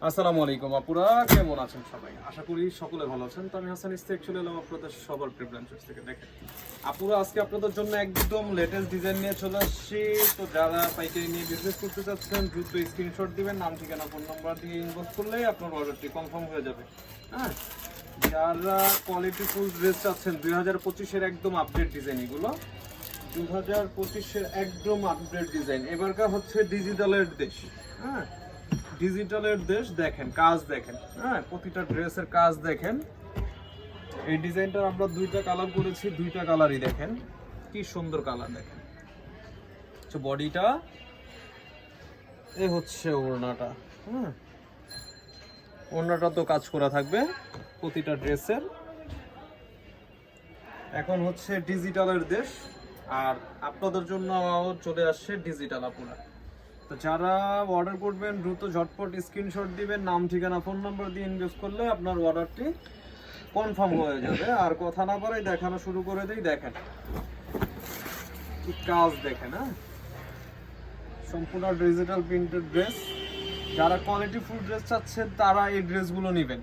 আসসালামু আলাইকুম আপুরা, কেমন আছেন সবাই? আশা করি সকলে ভালো আছেন। তো আমি হাসান ইস্তেক চলে এলাম আপনাদের সবার প্রিফারেন্স থেকে। দেখেন আপুরা, আজকে আপনাদের জন্য একদম লেটেস্ট ডিজাইন নিয়ে চলে আসছি। তো যারা পাইকারি নিয়ে বিজনেস করতে চাচ্ছেন দ্রুত স্ক্রিনশট দিবেন, নাম ঠিকানা ফোন নাম্বার দিয়ে ইনবক্স করলে আপনার অর্ডারটি কনফার্ম হয়ে যাবে। হ্যাঁ, যারা কোয়ালিটি ফুল ড্রেস চাচ্ছেন 2025-এর একদম আপডেট ডিজাইন, এগুলো 2025-এর একদম আপডেট ডিজাইন। এবারকার হচ্ছে ডিজিটালের দেশ। হ্যাঁ, ডিজিটালের দেশ। দেখেন কাজ দেখেন, হ্যাঁ প্রতিটা ড্রেসের কাজ দেখেন। এই ডিজাইনটা আমরা দুইটা কালার করেছি, দুইটা কালারই দেখেন কি সুন্দর কালার। দেখেন বডিটা, এ হচ্ছে ওড়নাটা। হ্যাঁ, ওড়নাটা তো কাজ করা থাকবে প্রতিটা ড্রেসের। এখন হচ্ছে ডিজিটালের দেশ, আর আপনাদের জন্য চলে আসছে ডিজিটাল আপুরা। তো যারা অর্ডার করবেন দ্রুত ঝটপট স্ক্রিনশট দিবেন, নাম ঠিকানা ফোন নাম্বার দিয়ে ইনভেস্ট করলে আপনার অর্ডারটি কনফার্ম হয়ে যাবে। আর কথা না বাড়াই দেখানো শুরু করে দেই। দেখেন কি কাজ দেখেন। হ্যাঁ, সম্পূর্ণ ডিজিটাল প্রিন্টেড ড্রেস। যারা কোয়ালিটি ফুল ড্রেস চাচ্ছেন তারা এই ড্রেসগুলো নেবেন।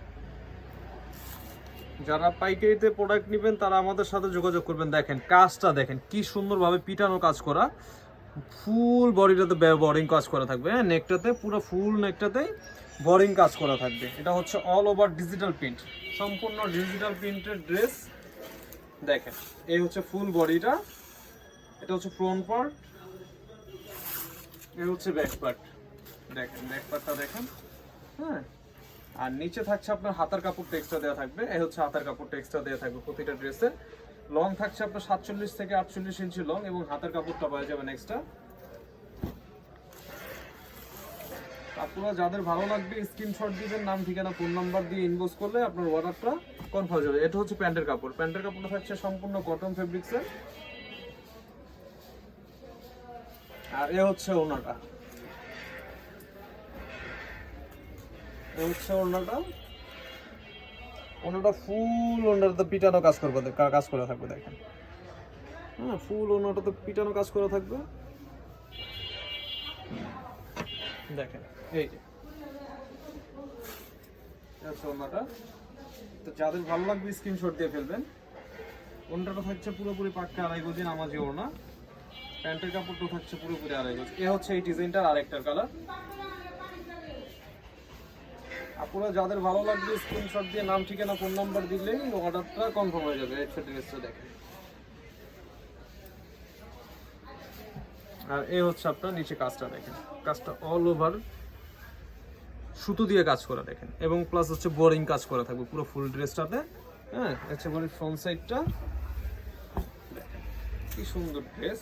যারা পাইকারিতে প্রোডাক্ট নেবেন তারা আমাদের সাথে যোগাযোগ করবেন। দেখেন কাজটা দেখেন কি সুন্দরভাবে পিটানো কাজ করা, ফুল বডিটাতে বোরিং কাজ করা থাকবে। হ্যাঁ, নেকটাতে পুরো ফুল নেকটাতেই বোরিং কাজ করা থাকবে। এটা হচ্ছে অল ওভার ডিজিটাল প্রিন্ট, সম্পূর্ণ ডিজিটাল প্রিন্টের ড্রেস। দেখেন এই হচ্ছে ফুল বডিটা, এটা হচ্ছে ফ্রন্ট পার্ট, এই হচ্ছে ব্যাক পার্ট। দেখেন ব্যাক পার্টটা দেখেন। হ্যাঁ, আর নিচে থাকছে আপনার হাতার কাপড়টা এক্সট্রা দেওয়া থাকবে। এই হচ্ছে হাতার কাপড়টা এক্সট্রা দেওয়া থাকবে প্রতিটা ড্রেসে। লং থাকছে আপনার 47 থেকে 48 ইঞ্চি লং, এবং হাতের কাপড়টা পাওয়া যাবেন এক্সট্রা। আপনারা যাদের ভালো লাগবে স্ক্রিনশট দিবেন, নাম ঠিকানা ফোন নাম্বার দিয়ে ইনবক্স করলে আপনার অর্ডারটা কনফার্ম হবে। এটা হচ্ছে প্যান্টের কাপড়। প্যান্টের কাপড়টা থাকছে সম্পূর্ণ কটন ফেব্রিক্সের। আর এ হচ্ছে ওড়নাটা, এ হচ্ছে ওড়নাটা। ওড়নাটা ফুল ওড়নাটাতে পিটানো কাজ করবে, কাজ করা থাকবে। দেখেন হ্যাঁ, ফুল ওড়নাটাতে পিটানো কাজ করা থাকবে। দেখেন এই যে ওড়নাটা। তো যাদের ভালো লাগবে স্ক্রিনশট দিয়ে ফেলবেন। ওড়নাটা থাকছে পুরোপুরি পাক্কা আড়াই গজি নামাজি ওড়না। প্যান্টের কাপড়টা থাকছে পুরোপুরি আড়াই গজ। এ হচ্ছে এই ডিজাইনটার আরেকটার কালার। আপনারা যাদের ভালো লাগবে স্ক্রিনশট দিয়ে নাম ঠিকানা ফোন নাম্বার দিলেই অর্ডারটা কনফার্ম হয়ে যাবে। এই ড্রেসটা দেখেন। আর এই হচ্ছে আপনার নিচে কাজটা দেখেন, কাজটা অল ওভার সুতো দিয়ে কাজ করা দেখেন, এবং প্লাস হচ্ছে বোরিং কাজ করা থাকবে পুরো ফুল ড্রেসটাতে। হ্যাঁ, হচ্ছে বলি ফ্রন্ট সাইডটা দেখেন কি সুন্দর ড্রেস।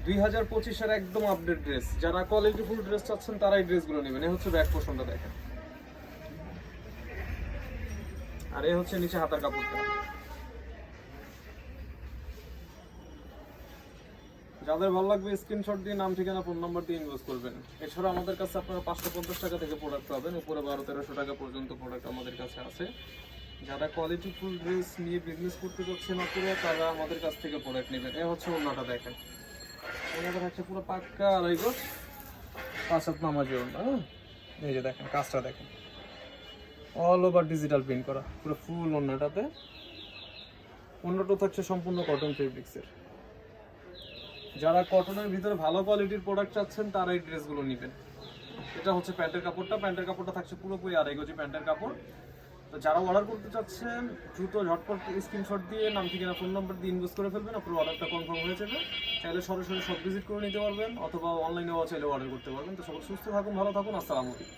2025-এর একদম আপডেট ড্রেস। যারা কোয়ালিটি ফুল ড্রেস চাচ্ছেন তারা এই ড্রেসগুলো নেবেন। এই হচ্ছে ব্যাক পোর্শনটা দেখেন, আর এই হচ্ছে নিচে হাতার কাপড়টা। যাদের ভালো লাগবে স্ক্রিনশট দিয়ে নাম ঠিকানা ফোন নাম্বার দিয়ে ইনভেস্ট করবেন। এছাড়া আমাদের কাছে আপনারা 550 টাকা থেকে প্রোডাক্ট পাবেন, উপরে 1200-1300 টাকা পর্যন্ত প্রোডাক্ট আমাদের কাছে আছে। যারা কোয়ালিটি ফুল ড্রেস নিয়ে বিজনেস করতে চাচ্ছেন আপনারা তারা আমাদের কাছ থেকে প্রোডাক্ট নেবেন। এই হচ্ছে ওড়নাটা দেখেন, ওড়নাটা হচ্ছে পুরো পাক্কা আড়াই গজ 5 হাত নামাজি ওড়না। এই যে দেখেন কাজটা দেখেন, অল ওভার ডিজিটাল প্রিন্ট করা পুরো ফুল ওড়নাটাতে। ওড়নাটা থাকছে সম্পূর্ণ কটন ফেব্রিক্সের। যারা কটনের ভিতরে ভালো কোয়ালিটির প্রোডাক্ট চাচ্ছেন তারা এই ড্রেসগুলো নেবেন। এটা হচ্ছে প্যান্টের কাপড়টা। প্যান্টের কাপড়টা থাকছে পুরোপুরি আড়াই গজি প্যান্টের কাপড়। তো যারা অর্ডার করতে চাচ্ছেন দ্রুত ঝটপট স্ক্রিনশট দিয়ে নাম ঠিকানা ফোন নাম্বার দিয়ে ইনভেস্ট করে ফেলবেন, আপনার অর্ডারটা কনফার্ম হয়ে যাবে। চাইলে সরাসরি সব ভিজিট করে নিতে পারবেন, অথবা অনলাইনেও চাইলে অর্ডার করতে পারবেন। তো সবাই সুস্থ থাকুন, ভালো থাকুন। আসসালামু আলাইকুম।